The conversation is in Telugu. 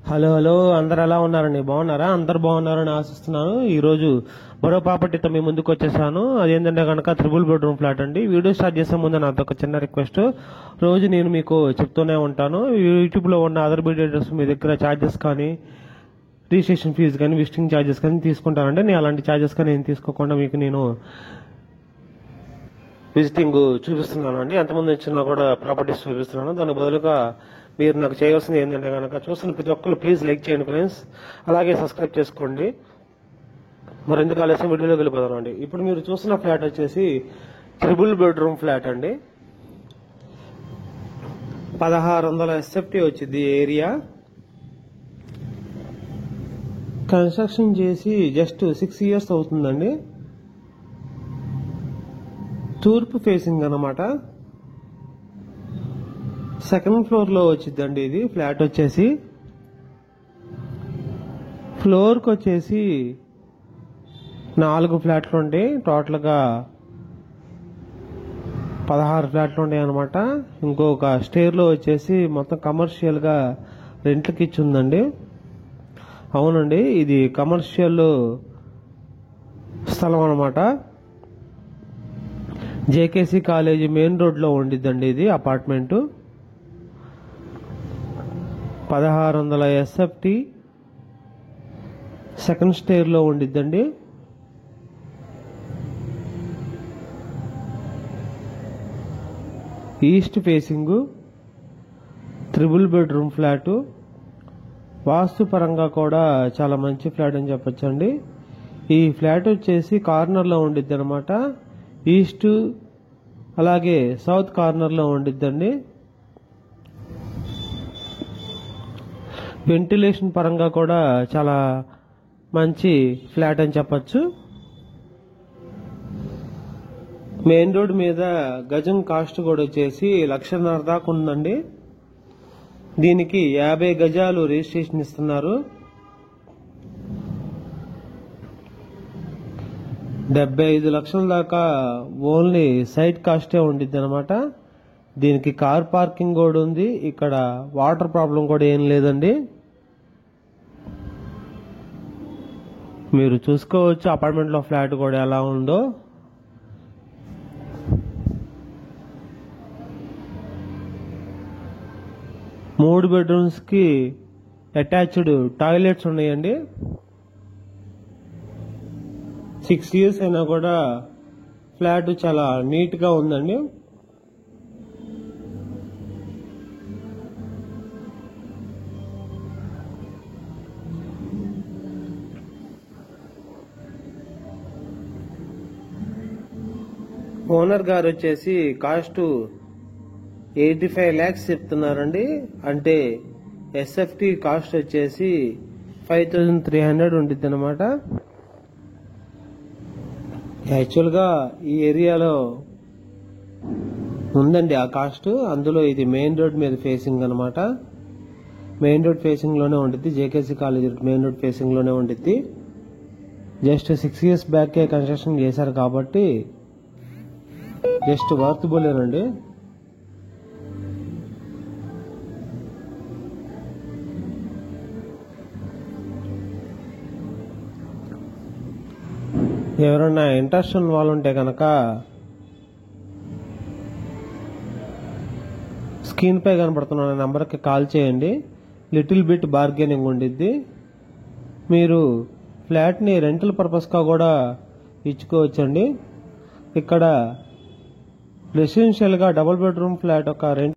హలో హలో, అందరు ఎలా ఉన్నారండి? బాగున్నారా? అందరు బాగున్నారని ఆశిస్తున్నాను. ఈరోజు మరో ప్రాపర్టీతో మీ ముందుకు వచ్చేసాను. అదేంటంటే కనుక 3 బెడ్రూమ్ ఫ్లాట్ అండి. వీడియో స్టార్ట్ చేసే ముందు నాది ఒక చిన్న రిక్వెస్ట్. రోజు నేను మీకు చెప్తూనే ఉంటాను, యూట్యూబ్లో ఉన్న అదర్ బిల్డర్స్ మీ దగ్గర ఛార్జెస్ కానీ, రిజిస్ట్రేషన్ ఫీజు కానీ, విజిటింగ్ ఛార్జెస్ కానీ తీసుకుంటానంటే నేను అలాంటి ఛార్జెస్ కానీ నేను తీసుకోకుండా మీకు నేను విజిటింగ్ చూపిస్తున్నాను అండి. ఎంతమంది వచ్చినా కూడా ప్రాపర్టీస్ చూపిస్తున్నాను. దానికి బదులుగా మీరు నాకు చేయవలసింది ఏంటంటే కనుక చూస్తున్న ప్రతి ఒక్కరు ప్లీజ్ లైక్ చేయండి ఫ్రెండ్స్, అలాగే సబ్స్క్రైబ్ చేసుకోండి. మరి ఎందుకు ఆలస్యం వీడియోలోకి వెళ్ళిపోతాను అండి. ఇప్పుడు మీరు చూస్తున్న ఫ్లాట్ వచ్చేసి 3 బెడ్రూమ్ ఫ్లాట్ అండి. 1600 SFT వచ్చింది ఏరియా. కన్స్ట్రక్షన్ చేసి జస్ట్ 6 years అవుతుందండి. తూర్పు ఫేసింగ్ అన్నమాట. సెకండ్ ఫ్లోర్ లో వచ్చిందండి ఇది ఫ్లాట్ వచ్చేసి. ఫ్లోర్ కి వచ్చేసి 4 ఫ్లాట్లు ఉంటాయి. టోటల్ గా 16 ఫ్లాట్లు ఉంటాయి అనమాట. ఇంకొక స్టేర్ లో వచ్చేసి మొత్తం కమర్షియల్ గా రెంట్లకి ఇచ్చి ఉందండి. అవునండి, ఇది కమర్షియల్ స్థలం అనమాట. జేకేసీ కాలేజీ మెయిన్ రోడ్ లో ఉండిద్దండి ఇది అపార్ట్మెంట్. 1600 SFT సెకండ్ స్టేర్ లో ఉండిద్దండి. East facing 3 bedroom flat. Vastu పరంగా కూడా చాలా మంచి ఫ్లాట్ అని చెప్పొచ్చండి. ఈ ఫ్లాట్ వచ్చేసి కార్నర్ లో ఉండిద్ది అనమాట. ఈస్ట్ అలాగే సౌత్ కార్నర్ లో ఉండిద్దండి. వెంటిలేషన్ పరంగా కూడా చాలా మంచి ఫ్లాట్ అని చెప్పచ్చు. మెయిన్ రోడ్ మీద గజం కాస్ట్ కూడా వచ్చేసి 1,50,000 దాకా ఉందండి. దీనికి 50 గజాలు రిజిస్ట్రేషన్ ఇస్తున్నారు. 75 లక్షల దాకా ఓన్లీ సైట్ కాస్టే ఉండిద్ది అనమాట. దీనికి కార్ పార్కింగ్ కూడా ఉంది. ఇక్కడ వాటర్ ప్రాబ్లం కూడా ఏం లేదండి. మీరు చూసుకోవచ్చు అపార్ట్మెంట్ లో ఫ్లాట్ కూడా ఎలా ఉందో. మూడు బెడ్రూమ్స్ కి అటాచ్డ్ టాయిలెట్స్ ఉన్నాయండి. 6 years అయినా కూడా ఫ్లాట్ చాలా నీట్ గా ఉందండి. ఓనర్ గారు వచ్చేసి కాస్ట్ 85 lakhs చెప్తున్నారండి. అంటే SFT కాస్ట్ వచ్చేసి 5300 ఉంటుంది అనమాట. యాక్చువల్ గా ఈ ఏరియాలో ఉందండి ఆ కాస్ట్. అందులో ఇది మెయిన్ రోడ్ మీద ఫేసింగ్ అనమాట. మెయిన్ రోడ్ ఫేసింగ్ లోనే ఉంటుంది. JKC college main road facing లోనే ఉంటుంది. జస్ట్ 6 years బ్యాక్ కన్స్ట్రక్షన్ చేశారు కాబట్టి జస్ట్ వర్తబులేనండి. ఎవరైనా ఇంట్రెస్ట్ ఉన్న వాళ్ళు ఉంటే కనుక స్క్రీన్ పై కనబడుతున్న నెంబర్కి కాల్ చేయండి. లిటిల్ బిట్ బార్గెనింగ్ ఉండిద్ది. మీరు ఫ్లాట్ ని రెంటల్ పర్పస్ గా కూడా ఇచ్చుకోవచ్చండి. ఇక్కడ రెసిడెన్షియల్ గా 3 బెడ్రూమ్ ఫ్లాట్ ఒక రెంట్